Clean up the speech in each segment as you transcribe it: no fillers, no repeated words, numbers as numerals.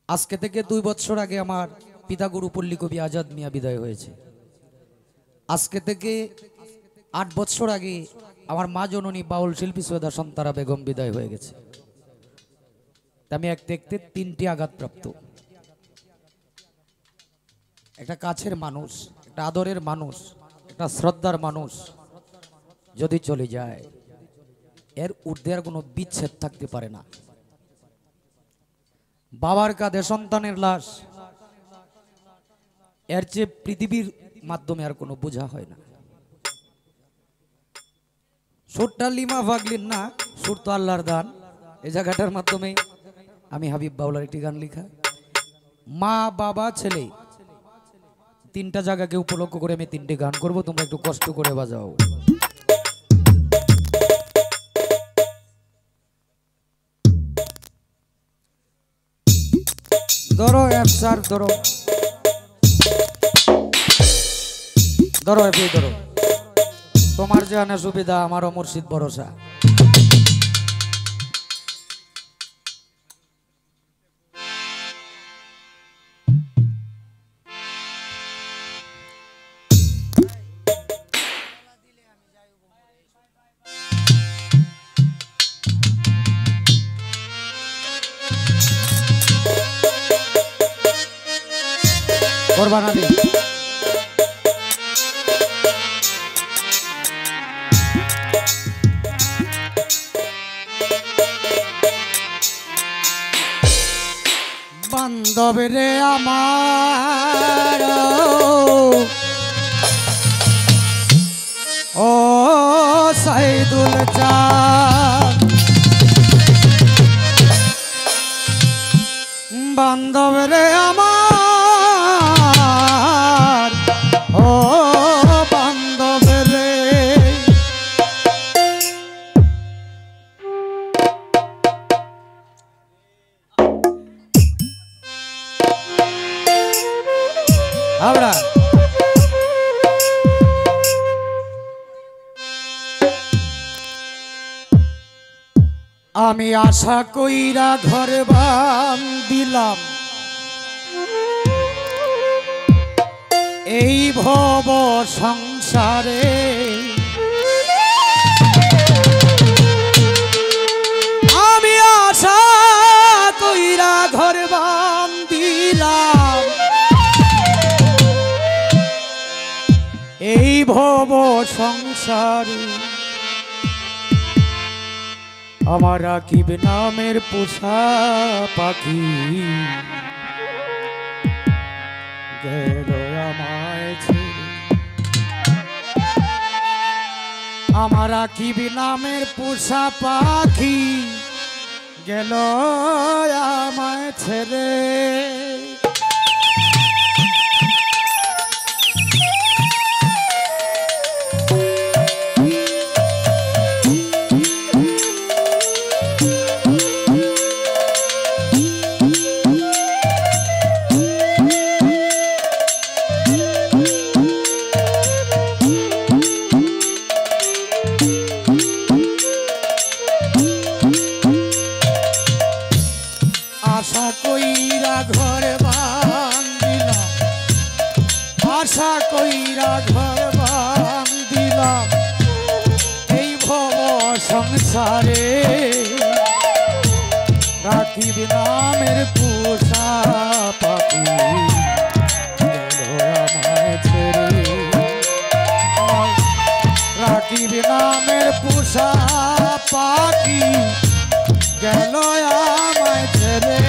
আজকে থেকে 2 বছর আগে আমার পিতা গুরু পল্লী কবি আজাদ মিয়া বিদায় হয়েছে। আজকে থেকে 8 বছর আগে আমার মা জননী বাউল শিল্পী সৈয়দা সন্তারা বেগম বিদায় হয়ে গেছে। আমি এক দেখতে 3টি আঘাতপ্রাপ্ত, একটা কাছের মানুষ, একটা আদরের মানুষ, একটা শ্রদ্ধার মানুষ যদি চলে যায় এর ঊর্ধ্বে আর কোনো বিচ্ছেদ থাকতে পারে না। বাবার কাঁধে সন্তানের লাশ, এর চেয়ে পৃথিবীর মাধ্যমে আর কোনো বোঝা হয় না। সুরটা লিমা ফাগলিন না, সুর তো আল্লাহর দান। এই জায়গাটার মাধ্যমে আমি হাবিব বাউলার একটি গান লিখা, মা বাবা ছেলে 3টা জায়গাকে উপলক্ষ করে আমি 3টি গান করব, তোমরা একটু কষ্ট করে বাজাও। ধরো এফসার, ধরো ধরো এফি, ধরো তোমার জানা সুবিধা আমারও মুর্শিদ ভরসা। করবানা দি বান্ধব রে আমার, ও সাইদুল চাঁদ বান্ধব রে আমার, ও বান্ধব রে আমরা আমি আশা কইরা ঘর বান্ধিলাম এই ভব সংসারে, আমি আশা কইরা ঘর বান্ধিলাম এই ভব সংসারে, আমার রাকিব নামের পোষা পাখি গেল আমায় ছেড়ে, আমার রাকিব নামের পোষা পাখি গেল আমায় ছেড়ে। আশা কইরা ঘর বান্ধিলাম, আশা কইরা ঘর বান্ধিলাম এই ভব সংসারে, রাকিব নামের পোষা পাখি গেল আমায় ছেড়ে, রাকিব নামের পোষা পাখি গেল আমায় ছেড়ে।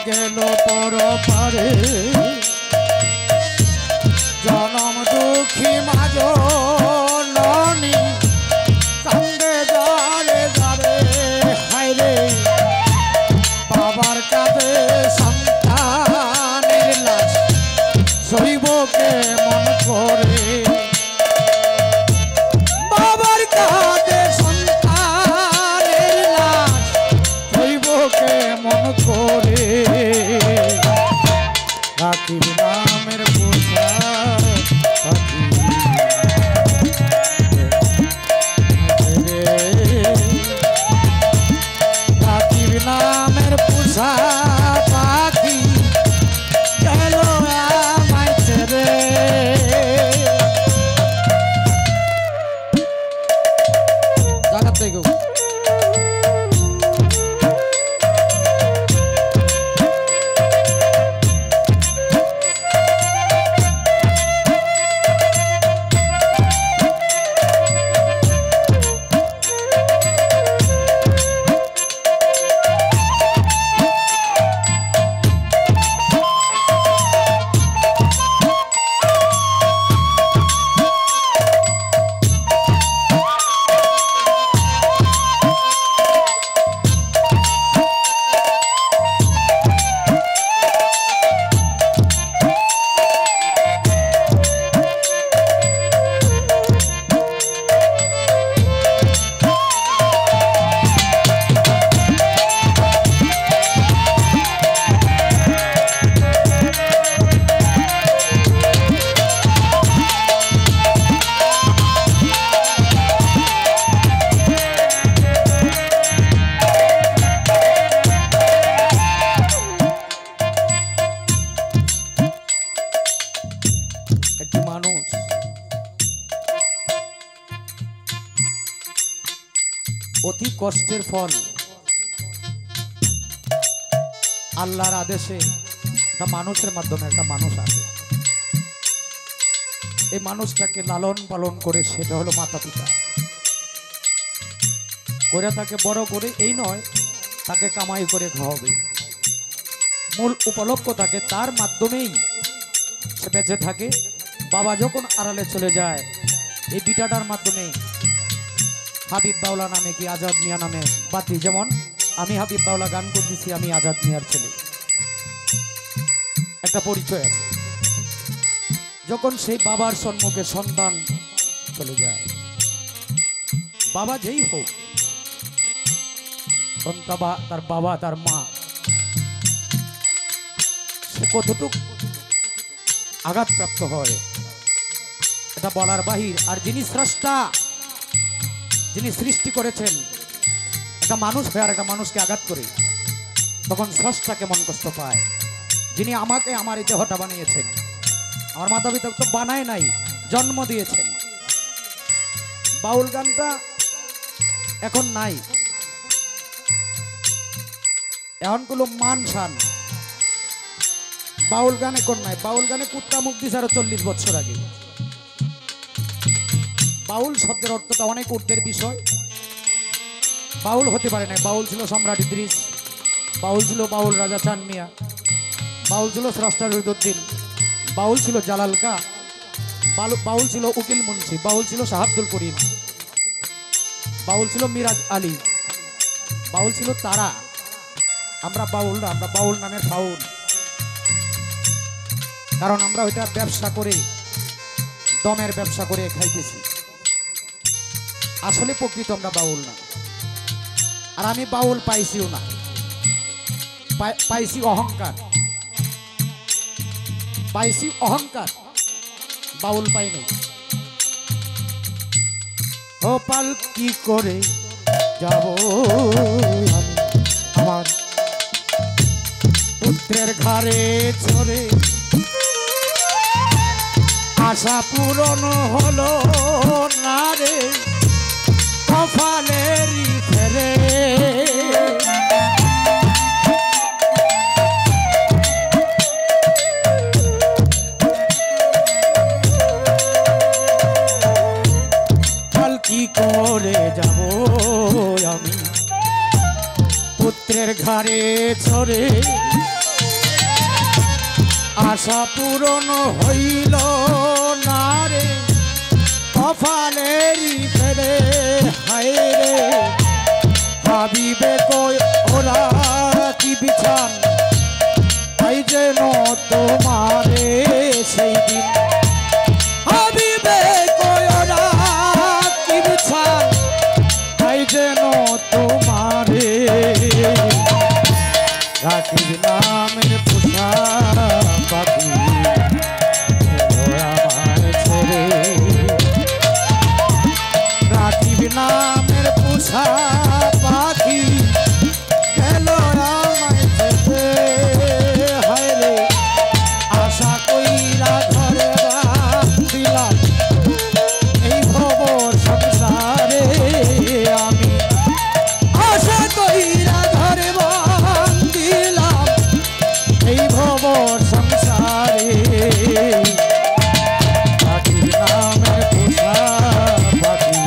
গেল পর পারে জনম দুঃখী মাঝ ননি কান্দে যারে যারে হায়রে বাবার কাঁধে সন্তানের লাশ সইবকে মন করে বাবার কাঁধে সন্তানের লাশ সইবকে মন করে রাখিব নামের পোষা পাখি রাখিব নামের পোষা পাখি গেল আমায় ছেড়ে জায়গা থেকে অতি কষ্টের ফল আল্লাহর আদেশে একটা মানুষের মাধ্যমে একটা মানুষ আসে এই মানুষটাকে লালন পালন করে সেটা হলো মাতা পিতা করে তাকে বড় করে এই নয় তাকে কামাই করে খাওয়াবে মূল উপলক্ষ্য থাকে তার মাধ্যমেই সে বেঁচে থাকে বাবা যখন আড়ালে চলে যায় এই বিটাটার মাধ্যমে হাবিব বাউলা নামে কি আজাদ মিয়া নামে বাতি যেমন আমি হাবিব বাউলা গান করতেছি আমি আজাদ মিয়ার ছেলে একটা পরিচয় আছে যখন সেই বাবার সম্মুখে সন্তান চলে যায় বাবা যেই হোক তার বাবা তার মা সে কতটুক আঘাতপ্রাপ্ত হয় এটা বলার বাহির আর যিনি স্রষ্টা যিনি সৃষ্টি করেছেন একটা মানুষ হয়ে আর একটা মানুষকে আঘাত করে তখন স্রষ্টা কেমন কষ্ট পায় যিনি আমাকে আমার এই দেহটা বানিয়েছেন আমার মাতা পিতা তো বানায় নাই জন্ম দিয়েছেন বাউল গানটা এখন নাই এখন গুলো মান শান বাউল গান এখন নাই বাউল গানে কুত্তা মুখ দিছে আরো 40 বছর আগে বাউল শব্দের অর্থটা অনেক ঊর্ধ্বের বিষয় বাউল হতে পারে না বাউল ছিল সম্রাট ইদ্রিস বাউল ছিল বাউল রাজা চান মিয়া বাউল ছিল স্রষ্টা রুদ্দিন বাউল ছিল জালাল কা বাউল ছিল উকিল মুন্সি বাউল ছিল শাহ আব্দুল করিম বাউল ছিল মিরাজ আলী বাউল ছিল তারা আমরা বাউল না আমরা বাউল নামের ফাউল কারণ আমরা ওইটা ব্যবসা করে দমের ব্যবসা করে খাইতেছি আসলে প্রকৃত আমরা বাউল না আর আমি বাউল পাইছিও না পাইছি অহংকার বাউল পাইনি ও পাল কি করে যাব আমার পুত্রের ঘরে চড়ে আশা পূরণ হলো না রে কপালেরই ফেরে কি করে যাব আমি পুত্রের ঘরে চড়ে আশা পূরণ হইল না রে কপালেরই ফেরে হায় রে ভাবিবে কই ওরা কি বিছান তাই যেন তোমারে সেই দিন ভাবিবে কই ওরা কি বিছান তাই যেন তোমারে রাখিব নামের পোষা পাখি আমার ছেড়ে রাখিব নামের পোষা পাখি গেল আমায় ছেড়ে হায় রে আশা কইরা ঘরে বাঁধিলাম এই খবর সংসারে আমি আশা কইরা ঘরে বাঁধিলাম এই খবর সংসারে পাখির নামের পোষা পাখি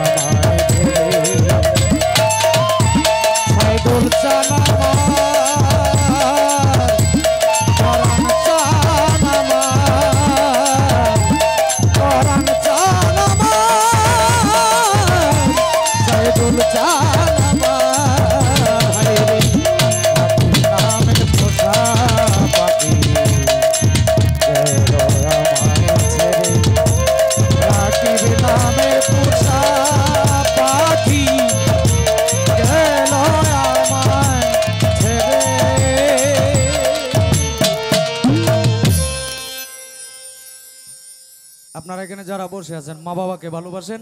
আমায় ধরে সাইদুল চান আমার পরাণ চান আমার পরাণ চান আমার সাইদুল চান আমার হায় রে পাখির নামের পোষা পাখি গেল আমায় ছেড়ে রাখিব নামের পোষা পাখি গেল আমায় ছেড়ে। আপনারা এখানে যারা বসে আছেন মা বাবাকে ভালোবাসেন।